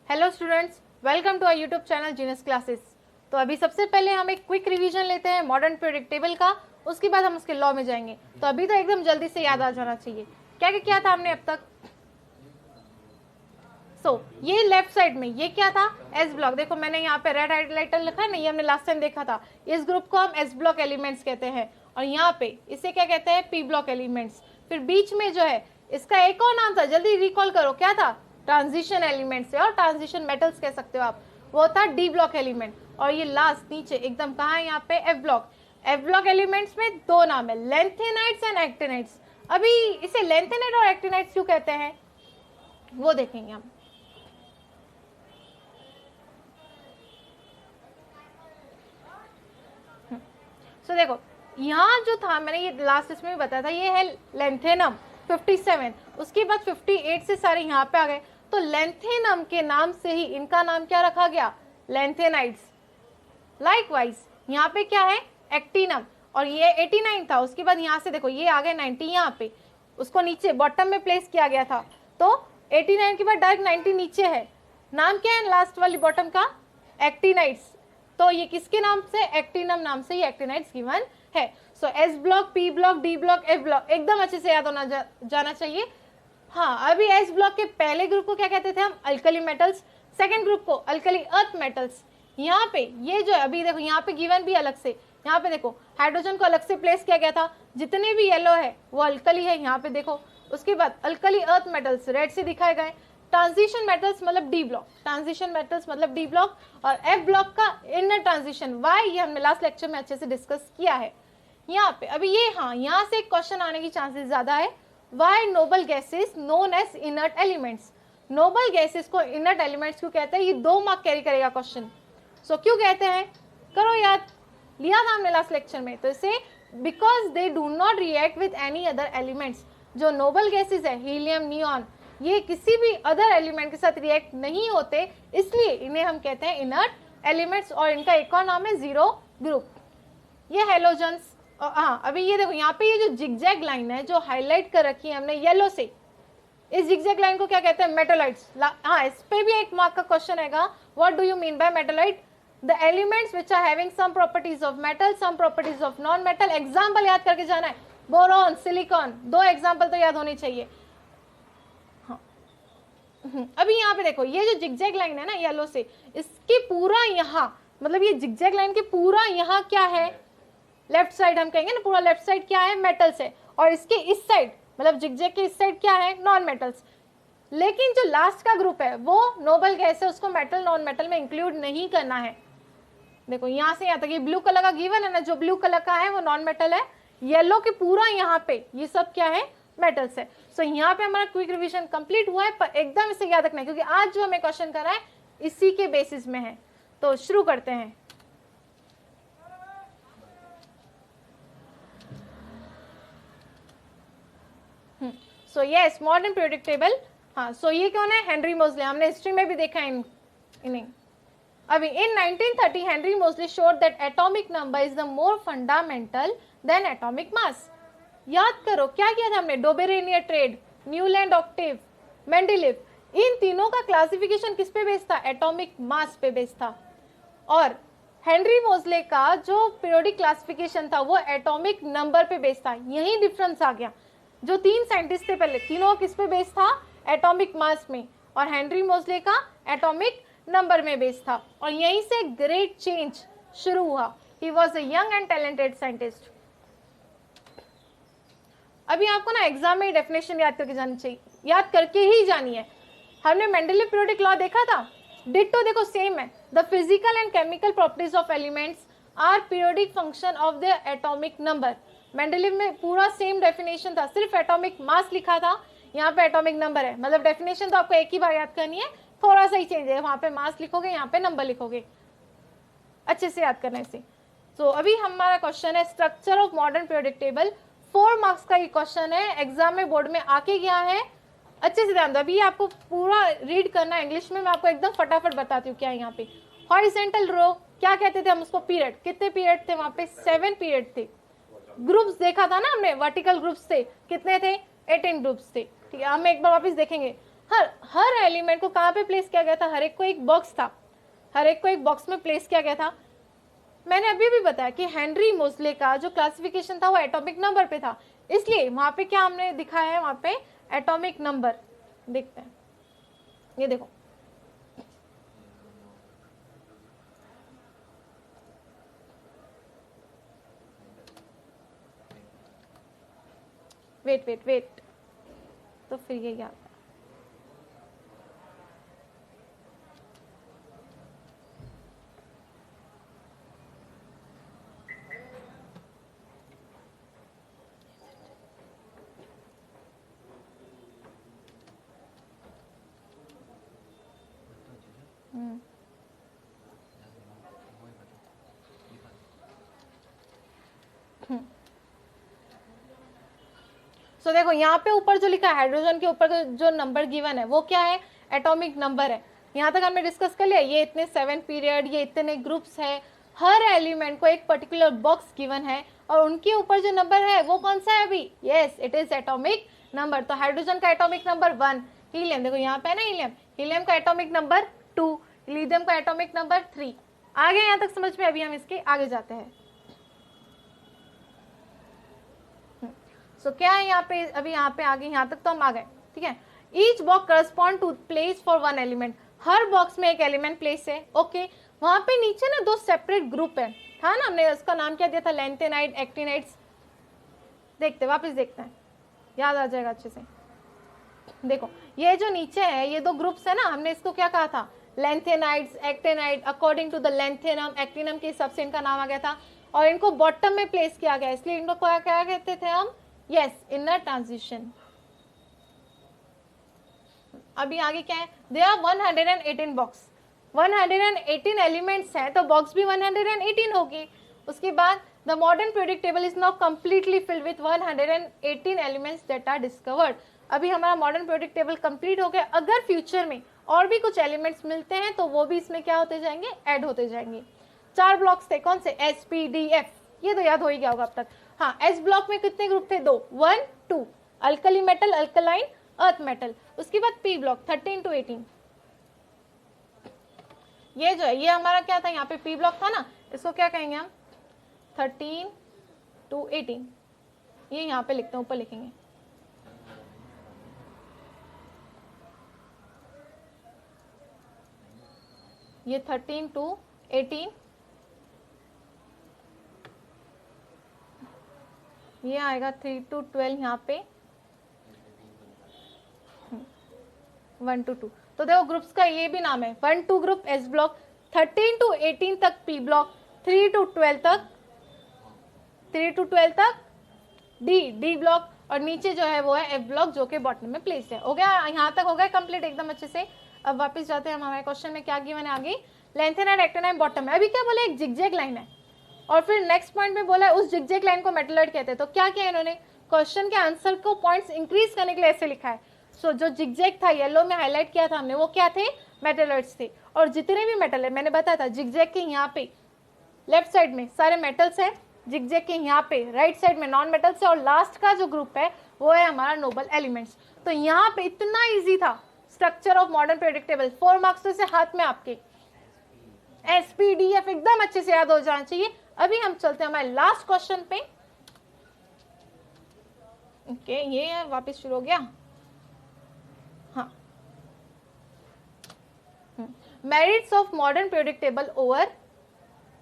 Hello students, welcome to our YouTube channel genius classes. तो अभी सबसे पहले हम एक क्विक रिवीजन लेते हैं मॉडर्न पीरियोडिक टेबल का, उसके बाद हम उसके लॉ में जाएंगे। तो अभी तो एकदम जल्दी से याद आ जाना चाहिए क्या क्या किया था हमने अब तक। ये लेफ्ट साइड में ये क्या था, एस ब्लॉक। देखो मैंने यहाँ पे रेड हाइलाइटर लिखा है ना, ये हमने लास्ट टाइम देखा था। इस ग्रुप को हम एस ब्लॉक एलिमेंट्स कहते हैं और यहाँ पे इसे क्या कहते हैं, पी ब्लॉक एलिमेंट्स। फिर बीच में जो है इसका एक और नाम था, जल्दी रिकॉल करो, क्या था, ट्रांजिशन एलिमेंट्स और ट्रांजिशन मेटल्स कह सकते हो आप, वो था डी ब्लॉक एलिमेंट। और ये लास्ट नीचे एकदम कहाँ है, यहाँ पे F block. F block elements में दो नाम है, लेंथेनाइट्स एंड एक्टिनाइट्स। अभी इसे लेंथेनाइट और एक्टिनाइट्स क्यों कहते हैं वो देखेंगे हम। देखो यहाँ जो था, मैंने ये लास्ट इसमें भी बताया था, ये है लेंथेनम 57। उसके बाद 58 से सारे यहाँ पे आ गए। तो लेंथेनम के नाम से ही इनका नाम क्या रखा गया, लेंथेनाइट्स। लाइकवाइज यहाँ पे क्या है, एक्टिनम, और ये 89 था। उसके बाद यहाँ से देखो ये आ गए 90 यहाँ पे, उसको नीचे बॉटम में प्लेस किया गया था। तो 89 के बाद डायरेक्ट 90 नीचे है। नाम क्या है लास्ट वाली बॉटम का, एक्टिनाइट्स। तो ये किसके नाम से, एक्टिनम नाम से ये एक्टिनाइट्स गिवन है। So S block, P block, D block, F block एकदम अच्छे से याद होना जाना चाहिए। हाँ, अभी एस ब्लॉक के पहले ग्रुप को क्या कहते थे हम, अल्कली मेटल्स। सेकेंड ग्रुप को अल्कली अर्थ मेटल्स। यहाँ पे ये जो अभी देखो यहाँ पे गिवन भी अलग से, यहाँ पे देखो हाइड्रोजन को अलग से प्लेस किया गया था। जितने भी येलो है वो अल्कली है, यहाँ पे देखो। उसके बाद अल्कली अर्थ मेटल्स रेड से दिखाए गए। ट्रांजिशन मेटल्स मतलब डी ब्लॉक, ट्रांजिशन मेटल्स मतलब डी ब्लॉक। और एफ ब्लॉक का इनर ट्रांजिशन, वाई, ये हमने लास्ट लेक्चर में अच्छे से डिस्कस किया है। यहाँ पे अभी ये, हाँ, यहाँ से एक क्वेश्चन आने की चांसेस ज्यादा है। Why noble gases known as inert elements. Noble gases को इनर्ट एलिमेंट्स क्यों कहते हैं, ये 2 मार्क कैरी करेगा क्वेश्चन। क्यों कहते हैं, करो याद, लिया था हमने लास्ट लेक्चर में। तो इसे because they do not react with any other elements. जो नोबल गैसेस है, हीलियम, नियॉन, ये किसी भी अदर एलिमेंट के साथ रिएक्ट नहीं होते, इसलिए इन्हें हम कहते हैं इनर्ट एलिमेंट्स। और इनका एक और नाम है जीरो ग्रुप। ये हेलोजन्स। हाँ, अभी ये देखो यहाँ पे ये जो जिगजैग लाइन है जो हाईलाइट कर रखी है हमने येलो से, इस जिगजैग लाइन को क्या कहते हैं, मेटोलाइट्स। हाँ, इस पे भी एक मार्क का क्वेश्चन आएगा, what do you mean by metalloid. The elements which are having some properties of metal, some properties of non metal. Example याद करके जाना है, बोरॉन, सिलिकॉन, 2 एग्जाम्पल तो याद होनी चाहिए। अभी यहाँ पे देखो ये जो जिगजैग लाइन है ना येलो से, इसके पूरा यहाँ, मतलब ये जिगजैग लाइन के पूरा यहाँ क्या है, लेफ्ट साइड हम कहेंगे ना, पूरा लेफ्ट साइड क्या है, मेटल्स है। और इसके इस साइड, मतलब जिगजैग के इस साइड क्या है, नॉन मेटल्स। लेकिन जो लास्ट का ग्रुप है वो नोबल गैस है, उसको मेटल नॉन मेटल में इंक्लूड नहीं करना है। देखो यहाँ से यहाँ तक ये ब्लू कलर का गिवन है ना, जो ब्लू कलर का है वो नॉन मेटल है। येलो के पूरा यहाँ पे ये सब क्या है, मेटल्स है। यहाँ पे हमारा क्विक रिवीजन कंप्लीट हुआ है, पर एकदम इसे याद रखना है क्योंकि आज जो हमें क्वेश्चन करा है इसी के बेसिस में है। तो शुरू करते हैं। Yes, modern periodic table. हाँ, ये कौन है, हेनरी मोजले। हमने हिस्ट्री में भी देखा है इन्हें। अभी in 1930 Henry Moseley showed that atomic number is the more fundamental than atomic mass. याद करो क्या किया था हमने, Dobereiner triad, Newland octave, Mendeleev, इन तीनों का क्लासिफिकेशन किस पे बेस्ड था, एटॉमिक मास पे बेस्ड था। और हेनरी मोजले का जो पीरियोडिक क्लासिफिकेशन था वो एटॉमिक नंबर पे बेस्ड था। यही डिफरेंस आ गया। जो 3 साइंटिस्ट थे पहले, तीनों किस पे बेस्ड था, एटॉमिक मास में, और हेनरी मोजले का एटॉमिक नंबर में बेस्ड था। और यहीं से ग्रेट चेंज शुरू हुआ। He was a young and talented scientist. अभी आपको ना एग्जाम में डेफिनेशन याद करके जानी चाहिए, याद करके ही जानी है। हमने मेंडेलीव पीरियोडिक लॉ देखा था, डिट्टो देखो सेम है। The physical and chemical properties of elements are periodic function of the atomic number. Mendeleev में पूरा सेम डेफिनेशन था, सिर्फ एटॉमिक मास लिखा था, यहाँ पे एटॉमिक नंबर है। मतलब डेफिनेशन तो आपको एक ही बार याद करनी है, थोड़ा सा ही चेंज है, वहां पे मास लिखोगे, यहाँ पे नंबर लिखोगे, अच्छे से याद करना इसे। अभी हमारा क्वेश्चन है structure of modern periodic table. 4 marks का ये क्वेश्चन है, एग्जाम में बोर्ड में आके गया है। अच्छे से ध्यान दो, अभी आपको पूरा रीड करना है इंग्लिश में, मैं आपको एकदम फटाफट बताती हूँ क्या है यहाँ पे। हॉरिजॉन्टल रो क्या कहते थे हम उसको, पीरियड। कितने पीरियड थे वहां पे, 7 पीरियड थे। ग्रुप्स देखा था ना हमने, वर्टिकल ग्रुप्स थे, कितने थे, 18 ग्रुप्स थे। ठीक है, हम एक बार वापस देखेंगे। हर हर एलिमेंट को कहाँ पे प्लेस किया गया था, हर एक को एक बॉक्स था, हर एक को एक बॉक्स में प्लेस किया गया था। मैंने अभी भी बताया कि हेनरी मोज़ले का जो क्लासिफिकेशन था वो एटॉमिक नंबर पे था, इसलिए वहां पे क्या हमने दिखाया है, वहां पे एटॉमिक नंबर देखते हैं। ये देखो, वेट वेट वेट, तो फिर ये क्या, सो देखो यहाँ पे ऊपर जो लिखा है हाइड्रोजन के ऊपर जो नंबर गिवन है वो क्या है, एटॉमिक नंबर है। यहाँ तक हमने डिस्कस कर लिया, ये इतने 7 पीरियड, ये इतने ग्रुप्स है, हर एलिमेंट को एक पर्टिकुलर बॉक्स गिवन है और उनके ऊपर जो नंबर है वो कौन सा है अभी, yes it is atomic number. तो हाइड्रोजन का एटॉमिक नंबर 1, हीलियम देखो यहाँ पे है ना, हीलियम, हीलियम का एटॉमिक नंबर 2, लिथियम का एटॉमिक नंबर 3। आगे यहाँ तक समझ में, अभी हम इसके आगे जाते हैं। सो क्या है यहाँ पे, अभी यहाँ पे आगे यहाँ तक तो हम आ गए, ठीक है। Each box correspond to place for one element, हर बॉक्स में एक एलिमेंट प्लेस है, ओके। वहां पे नीचे ना 2 सेपरेट ग्रुप है, था ना, हमने उसका नाम क्या दिया था, लैंथेनाइड, एक्टिनाइड्स। देखते वापस देखते हैं, याद आ जाएगा अच्छे से। देखो ये जो नीचे है, ये 2 ग्रुप्स है ना, हमने इसको क्या कहा था, lanthanides, actinide. According to the lanthanum, actinium के हिसाब से इनका नाम आ गया था और इनको बॉटम में प्लेस किया गया, इसलिए इनको क्या कहते थे हम, यस इनर ट्रांजिशन। अभी आगे क्या है, दे आर 118 बॉक्स, 118 एलिमेंट्स है तो बॉक्स भी 118 होगी। उसके बाद the modern periodic table is now completely filled with 118 elements that are discovered. अभी हमारा मॉडर्न पीरियोडिक टेबल कंप्लीट हो गया। अगर फ्यूचर में और भी कुछ एलिमेंट्स मिलते हैं तो वो भी इसमें क्या होते जाएंगे, ऐड होते जाएंगे। 4 ब्लॉक्स थे, कौन से, एस पी डी एफ, ये तो याद हो ही गया होगा अब तक। हाँ, एस ब्लॉक में कितने ग्रुप थे, 2, 1 2, alkali metal, alkaline, earth metal. उसके बाद पी ब्लॉक 13 to 18, ये जो है ये हमारा क्या था, यहाँ पे पी ब्लॉक था ना, इसको क्या कहेंगे हम, 13 to 18, ये यहाँ पे लिखते हैं, ऊपर लिखेंगे। ये 13 to 18, ये आएगा 3 to 12, यहाँ पे 1 to 2। तो देखो ग्रुप्स का ये भी नाम है, 1 2 ग्रुप एस ब्लॉक, 13 to 18 तक पी ब्लॉक, 3 to 12 तक डी ब्लॉक, और नीचे जो है वो है एफ ब्लॉक जो कि बॉटम में प्लेस है। हो गया, यहाँ तक हो गया कंप्लीट एकदम अच्छे से। अब वापस जाते हैं हम हमारे क्वेश्चन में, क्या गिवन है आगे, लैंथेनाइड, एक्टिनाइड बॉटम है। अभी क्या बोला, एक जिगजैग लाइन है और फिर नेक्स्ट पॉइंट में बोला है उस जिगजैग लाइन को मेटलॉइड कहते हैं। तो क्या किया इन्होंने, क्वेश्चन के आंसर को पॉइंट्स इंक्रीज करने के लिए ऐसे लिखा है। सो जो जिगजैग था, येलो में हाईलाइट किया था हमने, वो क्या थे, मेटलॉइड्स थे। और जितने भी मेटल है, मैंने बताया था जिगजैग के यहाँ पे लेफ्ट साइड में सारे मेटल्स है, जिगजैग के यहाँ पे राइट साइड में नॉन मेटल्स है, और लास्ट का जो ग्रुप है वो है हमारा नोबल एलिमेंट्स। तो यहाँ पे इतना इजी था structure of modern periodic table, 4 marks तो इसे हाथ में आपके, एसपीडीएफ एकदम अच्छे से याद हो जाना चाहिए। अभी हम चलते हैं हमारे लास्ट क्वेश्चन पे। ओके ये वापस शुरू हो गया, हाँ। Merits of modern periodic table over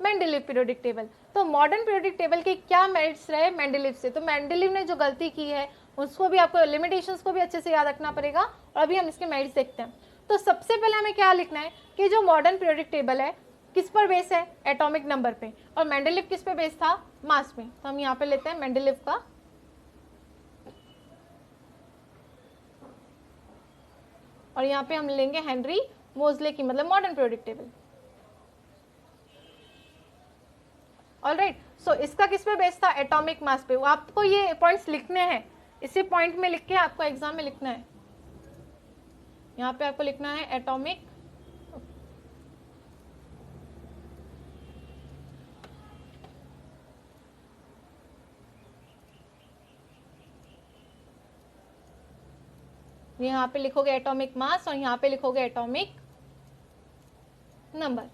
Mendeleev periodic table. तो मॉडर्न पीरियोडिक टेबल के क्या मेरिट्स रहे मेंडेलीव से, तो मेंडेलीव ने जो गलती की है उसको भी आपको, लिमिटेशंस को भी अच्छे से याद रखना पड़ेगा। और अभी हम इसके मेरिट्स देखते हैं। तो सबसे पहले हमें क्या लिखना है कि जो मॉडर्न पीरियोडिक टेबल है किस पर बेस है, एटॉमिक नंबर पे, और मेंडेलीव किस पे बेस था, मास पे। तो हम यहाँ पे लेते हैं मेंडेलीव का, और यहाँ पे हम लेंगे हेनरी मोज़ले की, मतलब मॉडर्न पीरियोडिक टेबल। ऑलराइट, सो इसका किस पे बेस था, एटॉमिक मास पे। आपको ये पॉइंट्स लिखने हैं, इसी पॉइंट में लिख के आपको एग्जाम में लिखना है। यहाँ पे आपको लिखना है एटॉमिक यहाँ पे लिखोगे एटॉमिक मास और यहाँ पे लिखोगे एटॉमिक नंबर।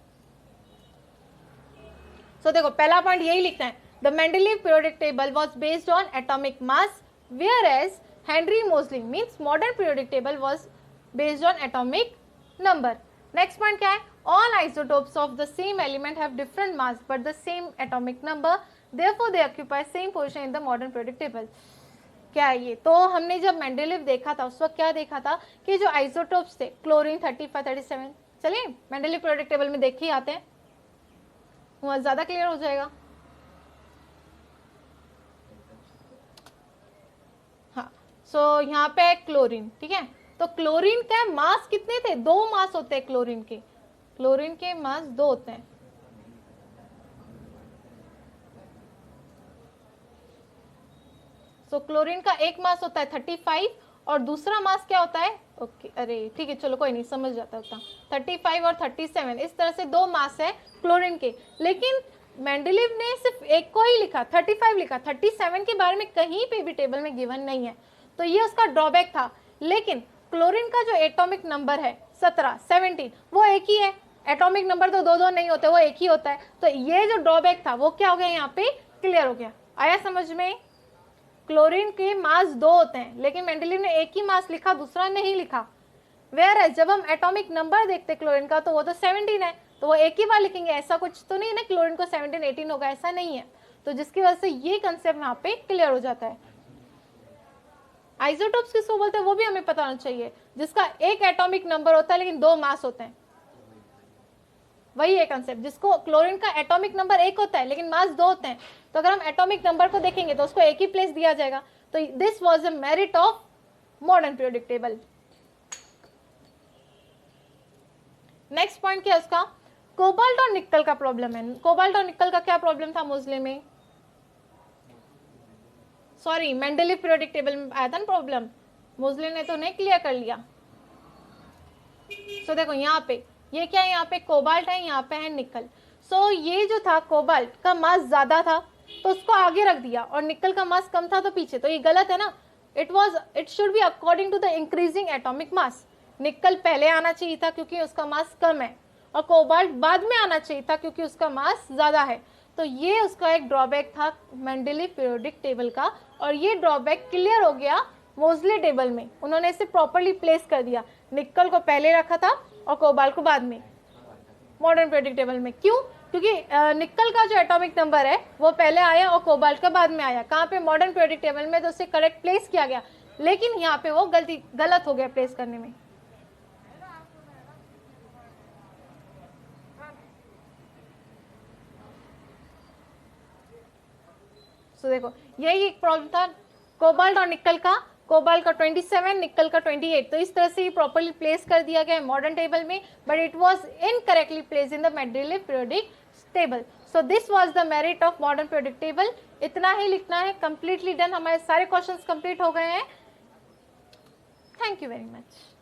सो देखो पहला पॉइंट यही लिखना है, the Mendeleev periodic table was based on atomic mass whereas Henry Moseley means modern periodic table was based on atomic number. Next point क्या है, all isotopes of the same element have different mass but the same atomic number, therefore they occupy same position in the modern periodic table. क्या है ये, तो हमने जब Mendeleev देखा था उस वक्त क्या देखा था कि जो आइसोटोप्स थे क्लोरीन 35 37, चलिए मेंडलीव पीरियोडिक टेबल में देख ही आते हैं, वहां ज्यादा क्लियर हो जाएगा। सो यहाँ पे है क्लोरीन, ठीक है, तो क्लोरीन का मास कितने थे, 2 मास होते हैं क्लोरीन के मास 2 होते हैं। सो क्लोरीन का एक मास होता है 35 और दूसरा मास क्या होता है, ओके अरे ठीक है चलो कोई नहीं समझ जाता होता, 35 और 37 इस तरह से 2 मास है क्लोरीन के, लेकिन मेंडलीव ने सिर्फ एक को ही लिखा, 35 लिखा, 37 के बारे में कहीं पे भी टेबल में गिवन नहीं है, तो ये उसका ड्रॉबैक था। लेकिन क्लोरीन का जो एटॉमिक नंबर है 17 वो एक ही है, एटॉमिक नंबर तो 2 नहीं होते, वो एक ही होता है, तो ये जो ड्रॉबैक था वो क्या हो गया, यहाँ पे क्लियर हो गया। आया समझ में, क्लोरीन के मास 2 होते हैं लेकिन मेंडलीव ने एक ही मास लिखा, दूसरा नहीं लिखा। वेयर जब हम एटॉमिक नंबर देखते क्लोरीन का तो वो तो 17 है, तो वो एक ही बार लिखेंगे, ऐसा कुछ तो नहीं ना क्लोरीन को 17 18 होगा, ऐसा नहीं है, तो जिसकी वजह से ये कंसेप्ट यहाँ पे क्लियर हो जाता है। आइसोटोप्स किसको बोलते हैं वो भी हमें पता होना चाहिए, जिसका एक एटॉमिक नंबर होता है लेकिन 2 मास होते हैं, वही है कंसेप्ट, जिसको क्लोरीन का एटॉमिक नंबर 1 होता है लेकिन मास 2 होते हैं, तो अगर हम एटॉमिक नंबर को देखेंगे तो उसको एक ही प्लेस दिया जाएगा, तो this was a merit of modern periodic table. Next point क्या है उसका, कोबाल्ट और निकल का प्रॉब्लम है। कोबाल्ट और निकल का क्या प्रॉब्लम था मोस्टली में, सॉरी मेंडलीव पीरियोडिक टेबल में आया था ना प्रॉब्लम, मोस्टली ने तो नहीं क्लियर कर लिया। सो देखो यहाँ पे ये क्या है, यहाँ पे कोबाल्ट है, यहाँ पे है निकल। सो ये जो था कोबाल्ट का मास ज्यादा था तो उसको आगे रख दिया और निकल का मास कम था तो पीछे, तो ये गलत है ना, it should be according to the increasing atomic mass. Nickel पहले आना चाहिए था क्योंकि उसका मास कम है, और कोबाल्ट बाद में आना चाहिए था क्योंकि उसका मास ज्यादा है, तो ये उसका एक ड्रॉबैक था मेंडलीव पीरियोडिक टेबल का, और ये ड्रॉबैक क्लियर हो गया मोज़ले टेबल में, उन्होंने इसे प्रॉपर्ली प्लेस कर दिया, निकल को पहले रखा था और कोबाल्ट को बाद में मॉडर्न पीरियोडिक टेबल में। क्यों, क्योंकि निकल का जो एटॉमिक नंबर है वो पहले आया और कोबाल्ट का बाद में आया, कहाँ पे मॉडर्न पीरियोडिक टेबल में, तो उसे करेक्ट प्लेस किया गया, लेकिन यहाँ पे वो गलत हो गया प्लेस करने में। तो देखो यही एक प्रॉब्लम था कोबाल्ट और निकल का, कोबाल्ट का 27 निकल का 28, तो इस तरह से प्रॉपर्ली प्लेस कर दिया गया मॉडर्न टेबल में, but it was incorrectly place in the Mendeleev periodic table. So this was the merit of modern periodic table. इतना ही लिखना है, कंप्लीटली डन, हमारे सारे क्वेश्चंस कंप्लीट हो गए हैं। Thank you very much.